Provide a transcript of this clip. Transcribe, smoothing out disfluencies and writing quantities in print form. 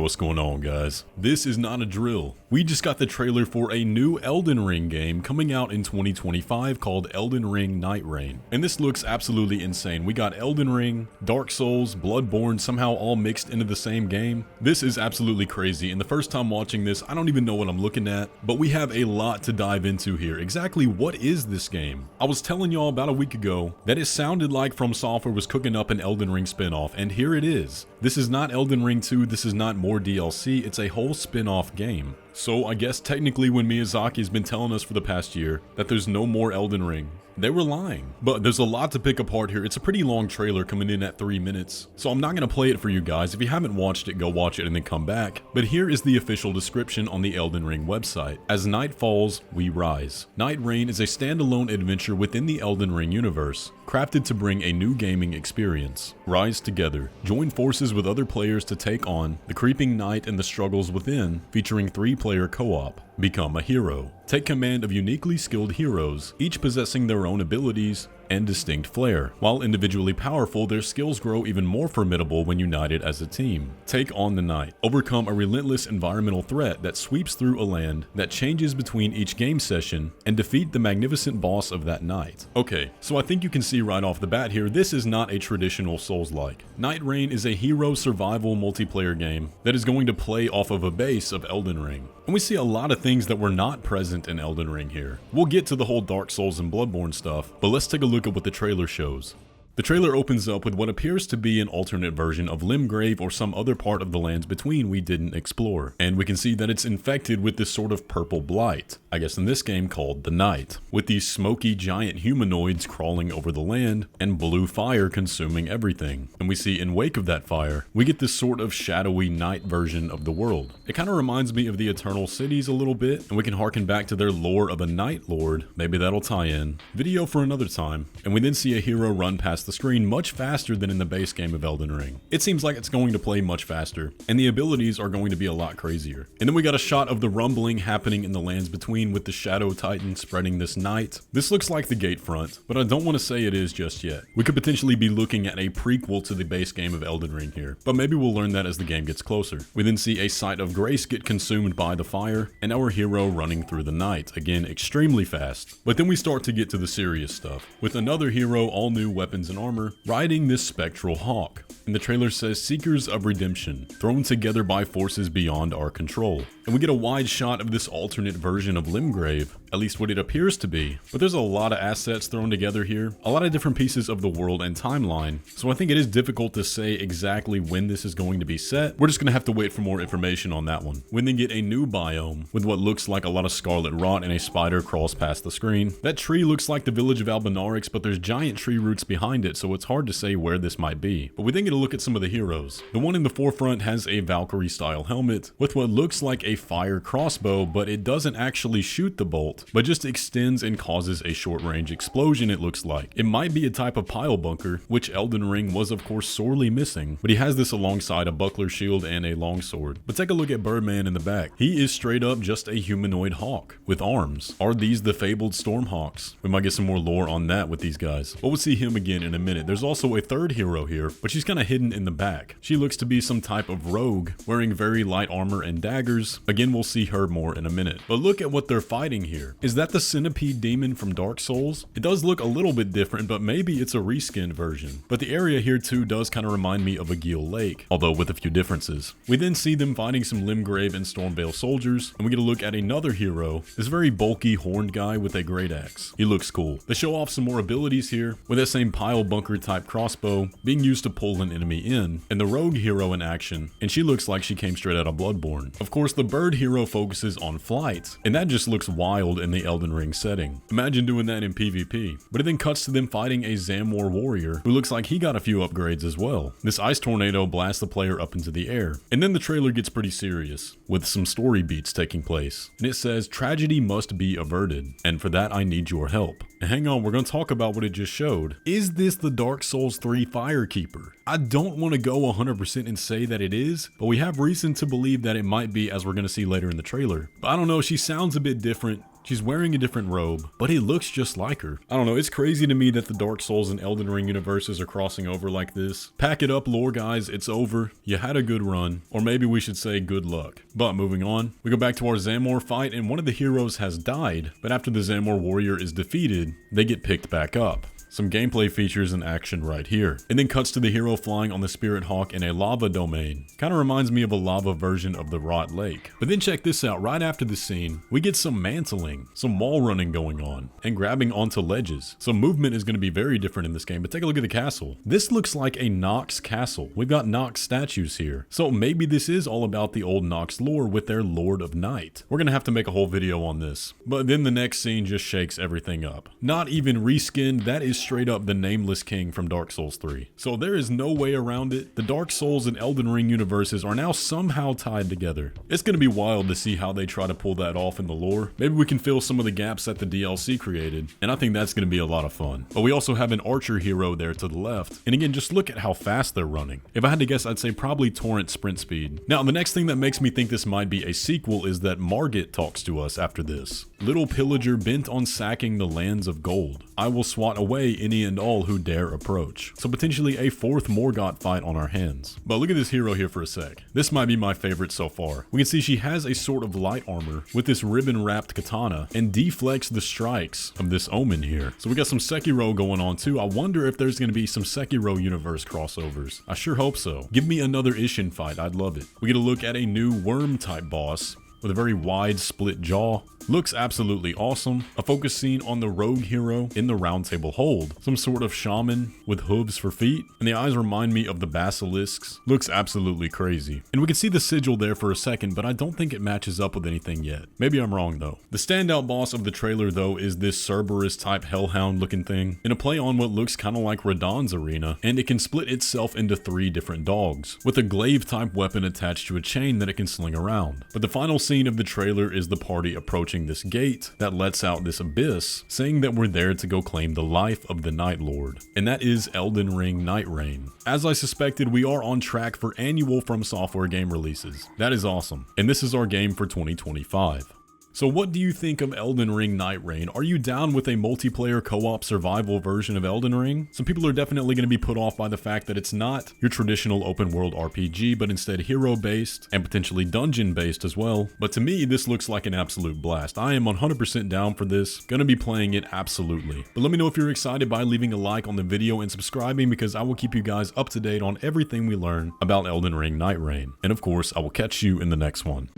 what's going on, guys? This is not a drill. We just got the trailer for a new Elden Ring game coming out in 2025 called Elden Ring Nightreign. And this looks absolutely insane. We got Elden Ring, Dark Souls, Bloodborne somehow all mixed into the same game. This is absolutely crazy, and the first time watching this, I don't even know what I'm looking at, but we have a lot to dive into here. Exactly what is this game? I was telling y'all about a week ago that it sounded like FromSoftware was cooking up an Elden Ring spinoff, and here it is. This is not Elden Ring 2, this is not more DLC, it's a whole spin-off game. So I guess technically when Miyazaki has been telling us for the past year that there's no more Elden Ring, they were lying. But there's a lot to pick apart here. It's a pretty long trailer coming in at 3 minutes, so I'm not going to play it for you guys. If you haven't watched it, go watch it and then come back. But here is the official description on the Elden Ring website. As night falls, we rise. Nightreign is a standalone adventure within the Elden Ring universe, crafted to bring a new gaming experience. Rise together. Join forces with other players to take on the creeping night and the struggles within, featuring 3-player co-op. Become a hero. Take command of uniquely skilled heroes, each possessing their own abilities and distinct flair. While individually powerful, their skills grow even more formidable when united as a team. Take on the night. Overcome a relentless environmental threat that sweeps through a land that changes between each game session and defeat the magnificent boss of that night. Okay, so I think you can see right off the bat here, this is not a traditional Souls-like. Nightreign is a hero survival multiplayer game that is going to play off of a base of Elden Ring. And we see a lot of things that were not present in Elden Ring here. We'll get to the whole Dark Souls and Bloodborne stuff, but let's take a look at what the trailer shows. The trailer opens up with what appears to be an alternate version of Limgrave or some other part of the lands between we didn't explore. And we can see that it's infected with this sort of purple blight, I guess in this game called the Night, with these smoky giant humanoids crawling over the land and blue fire consuming everything. And we see in wake of that fire, we get this sort of shadowy night version of the world. It kind of reminds me of the Eternal Cities a little bit, and we can harken back to their lore of a Night Lord, maybe that'll tie in. Video for another time, and we then see a hero run past the screen much faster than in the base game of Elden Ring. It seems like it's going to play much faster, and the abilities are going to be a lot crazier. And then we got a shot of the rumbling happening in the lands between with the Shadow Titan spreading this night. This looks like the Gatefront, but I don't want to say it is just yet. We could potentially be looking at a prequel to the base game of Elden Ring here, but maybe we'll learn that as the game gets closer. We then see a site of grace get consumed by the fire, and our hero running through the night, again extremely fast. But then we start to get to the serious stuff, with another hero, all new weapons and armor, riding this spectral hawk. And the trailer says Seekers of Redemption, thrown together by forces beyond our control. And we get a wide shot of this alternate version of Limgrave, at least what it appears to be. But there's a lot of assets thrown together here, a lot of different pieces of the world and timeline, so I think it is difficult to say exactly when this is going to be set. We're just going to have to wait for more information on that one. We then get a new biome with what looks like a lot of scarlet rot and a spider crawls past the screen. That tree looks like the village of Albinarix, but there's giant tree roots behind it, so it's hard to say where this might be. But we then get a look at some of the heroes. The one in the forefront has a Valkyrie style helmet with what looks like a fire crossbow, but it doesn't actually shoot the bolt, but just extends and causes a short range explosion, it looks like. It might be a type of pile bunker, which Elden Ring was of course sorely missing, but he has this alongside a buckler shield and a longsword. But take a look at Birdman in the back. He is straight up just a humanoid hawk with arms. Are these the fabled Stormhawks? We might get some more lore on that with these guys, but we'll see him again in a minute. There's also a third hero here, but she's kind of hidden in the back. She looks to be some type of rogue, wearing very light armor and daggers. Again, we'll see her more in a minute. But look at what they're fighting here. Is that the centipede demon from Dark Souls? It does look a little bit different, but maybe it's a reskinned version. But the area here too does kind of remind me of a Gil Lake, although with a few differences. We then see them fighting some Limgrave and Stormvale soldiers, and we get a look at another hero, this very bulky horned guy with a great axe. He looks cool. They show off some more abilities here, with that same pile bunker type crossbow being used to pull an enemy in, and the rogue hero in action, and she looks like she came straight out of Bloodborne. Of course, the bird hero focuses on flight, and that just looks wild in the Elden Ring setting. Imagine doing that in PvP. But it then cuts to them fighting a Zamor warrior, who looks like he got a few upgrades as well. This ice tornado blasts the player up into the air. And then the trailer gets pretty serious, with some story beats taking place. And it says, tragedy must be averted, and for that I need your help. And hang on, we're going to talk about what it just showed. Is this the Dark Souls 3 Firekeeper? I don't want to go 100% and say that it is, but we have reason to believe that it might be, as we're going to see later in the trailer. But I don't know, she sounds a bit different. She's wearing a different robe, but it looks just like her. I don't know, it's crazy to me that the Dark Souls and Elden Ring universes are crossing over like this. Pack it up, lore guys, it's over. You had a good run, or maybe we should say good luck. But moving on, we go back to our Zamor fight, and one of the heroes has died, but after the Zamor warrior is defeated, they get picked back up. Some gameplay features and action right here. And then cuts to the hero flying on the Spirit Hawk in a lava domain. Kind of reminds me of a lava version of the Rot Lake. But then check this out, right after the scene, we get some mantling, some wall running going on, and grabbing onto ledges. So movement is going to be very different in this game, but take a look at the castle. This looks like a Nox castle. We've got Nox statues here. So maybe this is all about the old Nox lore with their Lord of Night. We're going to have to make a whole video on this. But then the next scene just shakes everything up. Not even reskinned, that is straight up the Nameless King from Dark Souls 3. So there is no way around it. The Dark Souls and Elden Ring universes are now somehow tied together. It's going to be wild to see how they try to pull that off in the lore. Maybe we can fill some of the gaps that the DLC created, and I think that's going to be a lot of fun. But we also have an archer hero there to the left, and again, just look at how fast they're running. If I had to guess, I'd say probably torrent sprint speed. Now, the next thing that makes me think this might be a sequel is that Margit talks to us after this. Little pillager bent on sacking the lands of gold. I will swat away any and all who dare approach. So potentially a fourth Morgott fight on our hands. But look at this hero here for a sec. This might be my favorite so far. We can see she has a sort of light armor with this ribbon wrapped katana and deflects the strikes of this omen here. So we got some Sekiro going on too. I wonder if there's going to be some Sekiro universe crossovers. I sure hope so. Give me another Ishin fight. I'd love it. We get a look at a new worm type boss with a very wide split jaw. Looks absolutely awesome. A focus scene on the rogue hero in the round table hold. Some sort of shaman with hooves for feet, and the eyes remind me of the basilisks. Looks absolutely crazy. And we can see the sigil there for a second, but I don't think it matches up with anything yet. Maybe I'm wrong though. The standout boss of the trailer though is this Cerberus type hellhound looking thing, in a play on what looks kind of like Radahn's arena, and it can split itself into 3 different dogs, with a glaive type weapon attached to a chain that it can sling around. But the final scene of the trailer is the party approaching this gate that lets out this abyss, saying that we're there to go claim the life of the Night Lord. And that is Elden Ring Nightreign. As I suspected, we are on track for annual FromSoftware game releases. That is awesome. And this is our game for 2025. So what do you think of Elden Ring Nightreign? Are you down with a multiplayer co-op survival version of Elden Ring? Some people are definitely going to be put off by the fact that it's not your traditional open world RPG, but instead hero based and potentially dungeon based as well. But to me, this looks like an absolute blast. I am 100% down for this. Gonna be playing it absolutely. But let me know if you're excited by leaving a like on the video and subscribing, because I will keep you guys up to date on everything we learn about Elden Ring Nightreign. And of course, I will catch you in the next one.